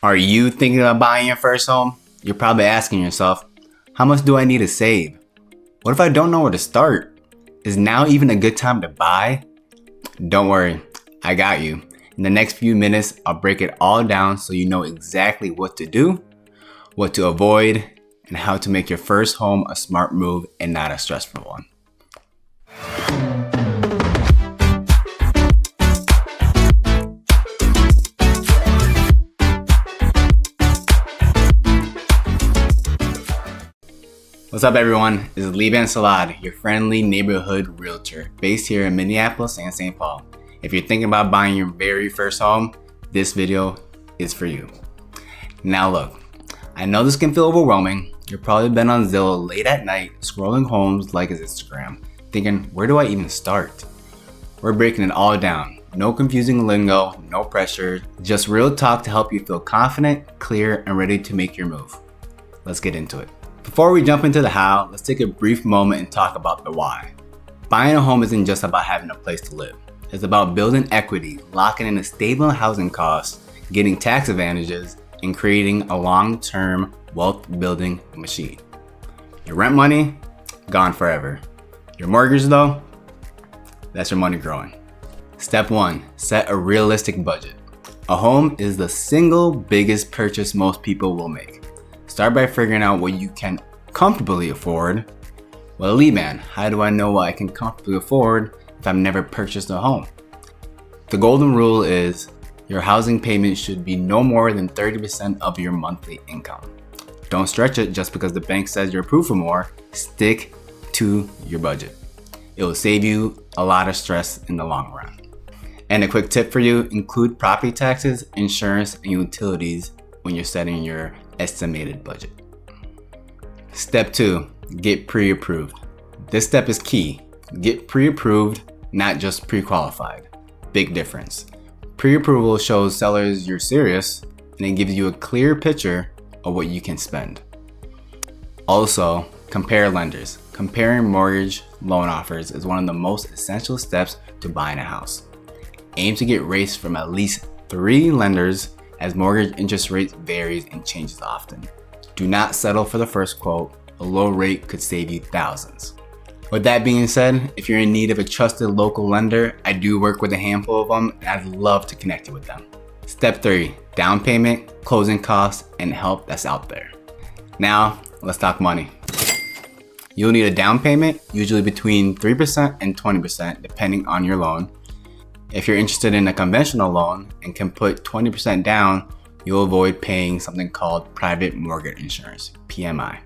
Are you thinking about buying your first home? You're probably asking yourself, how much do I need to save? What if I don't know where to start? Is now even a good time to buy? Don't worry, I got you. In the next few minutes, I'll break it all down so you know exactly what to do, what to avoid, and how to make your first home a smart move and not a stressful one. What's up everyone, this is Liban Salad, your friendly neighborhood realtor based here in Minneapolis and St. Paul. If you're thinking about buying your very first home, this video is for you. Now look, I know this can feel overwhelming. You've probably been on Zillow late at night scrolling homes like his Instagram, thinking, where do I even start? We're breaking it all down. No confusing lingo, no pressure, just real talk to help you feel confident, clear, and ready to make your move. Let's get into it. Before we jump into the how, let's take a brief moment and talk about the why. Buying a home isn't just about having a place to live. It's about building equity, locking in a stable housing cost, getting tax advantages, and creating a long-term wealth building machine. Your rent money, gone forever. Your mortgage though, that's your money growing. Step 1, set a realistic budget. A home is the single biggest purchase most people will make. Start by figuring out what you can comfortably afford. Well, Liban, how do I know what I can comfortably afford if I've never purchased a home? The golden rule is your housing payment should be no more than 30% of your monthly income. Don't stretch it just because the bank says you're approved for more. Stick to your budget. It will save you a lot of stress in the long run. And a quick tip for you, include property taxes, insurance, and utilities when you're setting your estimated budget. Step 2, get pre-approved. This step is key. Get pre-approved, not just pre-qualified. Big difference. Pre-approval shows sellers you're serious and it gives you a clear picture of what you can spend. Also, compare lenders. Comparing mortgage loan offers is one of the most essential steps to buying a house. Aim to get rates from at least 3 lenders as mortgage interest rates varies and changes often. Do not settle for the first quote. A low rate could save you thousands. With that being said, if you're in need of a trusted local lender, I do work with a handful of them and I'd love to connect you with them. Step 3, down payment, closing costs, and help that's out there. Now, let's talk money. You'll need a down payment, usually between 3% and 20% depending on your loan. If you're interested in a conventional loan and can put 20% down, you'll avoid paying something called private mortgage insurance, PMI.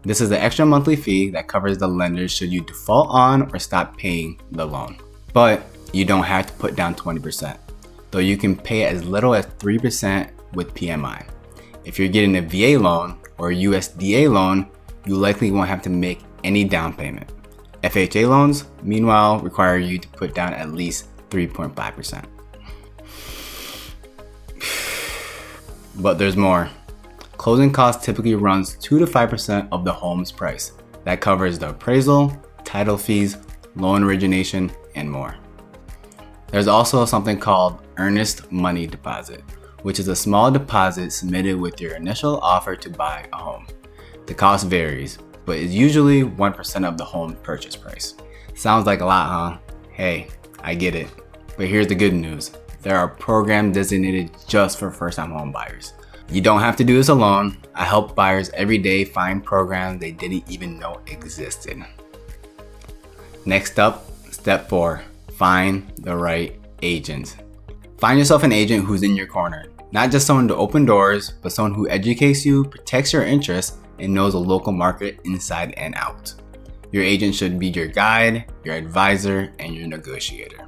This is the extra monthly fee that covers the lender should you default on or stop paying the loan. But you don't have to put down 20%, though you can pay as little as 3% with PMI. If you're getting a VA loan or a USDA loan, you likely won't have to make any down payment. FHA loans, meanwhile, require you to put down at least 3.5%. But there's more. Closing costs typically runs 2 to 5% of the home's price. That covers the appraisal, title fees, loan origination, and more. There's also something called earnest money deposit, which is a small deposit submitted with your initial offer to buy a home. The cost varies, but is usually 1% of the home purchase price. Sounds like a lot, huh? Hey, I get it. But here's the good news. There are programs designated just for first-time home buyers. You don't have to do this alone. I help buyers every day find programs they didn't even know existed. Next up, step 4, find the right agent. Find yourself an agent who's in your corner. Not just someone to open doors, but someone who educates you, protects your interests, and knows the local market inside and out. Your agent should be your guide, your advisor, and your negotiator.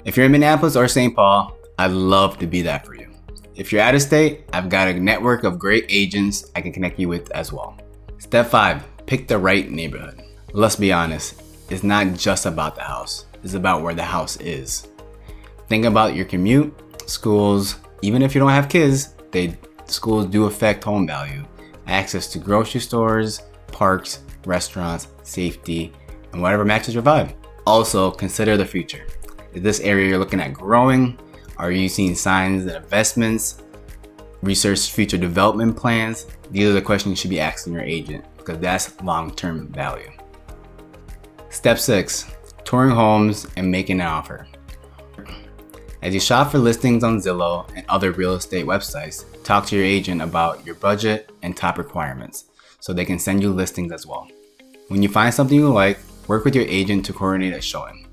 If you're in Minneapolis or St. Paul, I'd love to be that for you. If you're out of state, I've got a network of great agents I can connect you with as well. Step 5, pick the right neighborhood. Let's be honest, it's not just about the house, it's about where the house is. Think about your commute, schools, even if you don't have kids, schools do affect home value. Access to grocery stores, parks, restaurants, safety, and whatever matches your vibe. Also, consider the future. Is this area you're looking at growing? Are you seeing signs that investments research future development plans. These are the questions you should be asking your agent because that's long-term value. Step 6, touring homes and making an offer. As you shop for listings on Zillow and other real estate websites, talk to your agent about your budget and top requirements so they can send you listings as well. When you find something you like, work with your agent to coordinate a showing.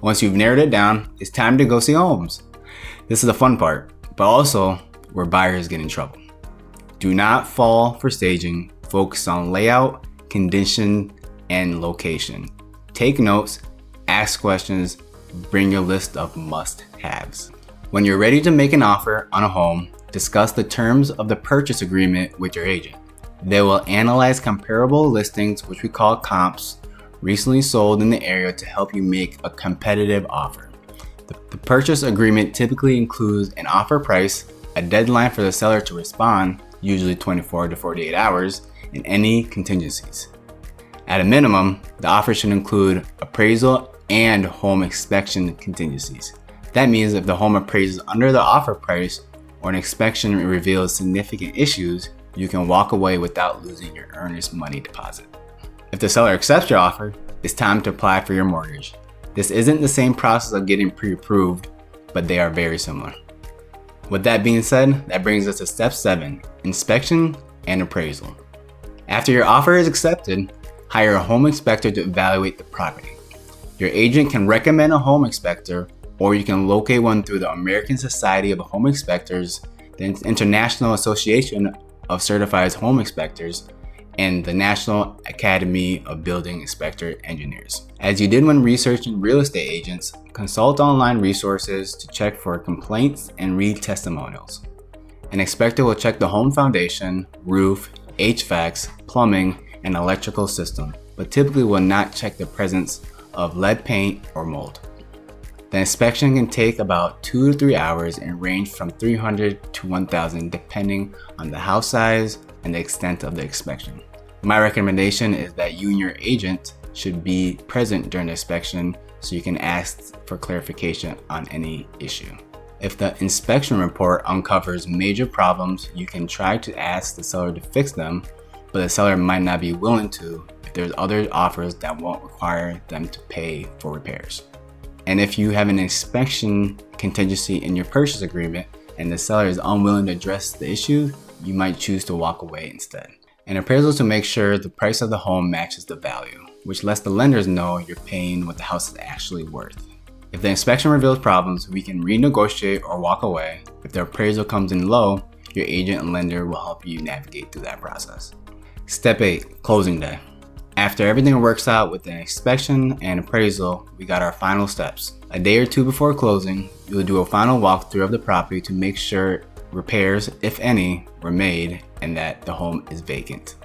Once you've narrowed it down, it's time to go see homes. This is the fun part, but also where buyers get in trouble. Do not fall for staging. Focus on layout, condition, and location. Take notes, ask questions, bring your list of must-haves. When you're ready to make an offer on a home, discuss the terms of the purchase agreement with your agent. They will analyze comparable listings, which we call comps, recently sold in the area to help you make a competitive offer. The purchase agreement typically includes an offer price, a deadline for the seller to respond, usually 24 to 48 hours, and any contingencies. At a minimum, the offer should include appraisal and home inspection contingencies. That means if the home appraises under the offer price or an inspection reveals significant issues, you can walk away without losing your earnest money deposit. If the seller accepts your offer, it's time to apply for your mortgage. This isn't the same process of getting pre-approved, but they are very similar. With that being said, that brings us to step 7, inspection and appraisal. After your offer is accepted, hire a home inspector to evaluate the property. Your agent can recommend a home inspector, or you can locate one through the American Society of Home Inspectors, the International Association of Certified Home Inspectors, and the National Academy of Building Inspector Engineers. As you did when researching real estate agents, consult online resources to check for complaints and read testimonials. An inspector will check the home foundation, roof, HVACs, plumbing, and electrical system, but typically will not check the presence of lead paint or mold. The inspection can take about 2 to 3 hours and range from $300 to $1,000 depending on the house size and the extent of the inspection. My recommendation is that you and your agent should be present during the inspection so you can ask for clarification on any issue. If the inspection report uncovers major problems, you can try to ask the seller to fix them, but the seller might not be willing to if there's other offers that won't require them to pay for repairs. And if you have an inspection contingency in your purchase agreement and the seller is unwilling to address the issue, you might choose to walk away instead. An appraisal is to make sure the price of the home matches the value, which lets the lenders know you're paying what the house is actually worth. If the inspection reveals problems, we can renegotiate or walk away. If the appraisal comes in low, your agent and lender will help you navigate through that process. Step 8, closing day. After everything works out with the inspection and appraisal, we got our final steps. A day or two before closing, you'll do a final walkthrough of the property to make sure repairs, if any, were made and that the home is vacant.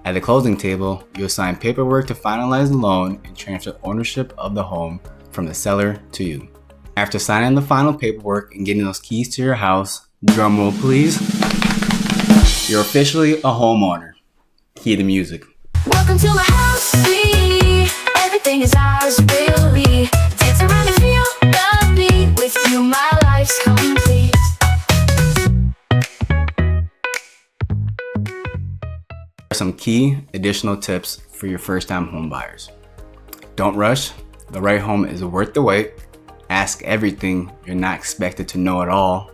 At the closing table, you'll sign paperwork to finalize the loan and transfer ownership of the home from the seller to you. After signing the final paperwork and getting those keys to your house, drumroll please, you're officially a homeowner. Key to music. Welcome to my house, sweetie. Everything is ours, really. Dance around and feel the beat. With you, my life's complete. Some key additional tips for your first-time home buyers. Don't rush. The right home is worth the wait. Ask everything. You're not expected to know it all.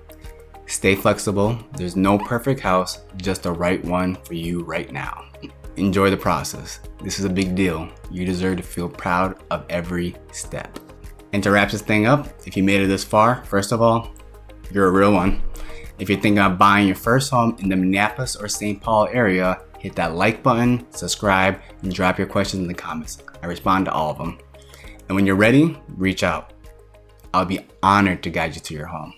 Stay flexible. There's no perfect house, just the right one for you right now. Enjoy the process. This is a big deal. You deserve to feel proud of every step. And to wrap this thing up, if you made it this far, first of all, you're a real one. If you're thinking about buying your first home in the Minneapolis or St. Paul area, hit that like button, subscribe, and drop your questions in the comments. I respond to all of them. And when you're ready, reach out. I'll be honored to guide you to your home.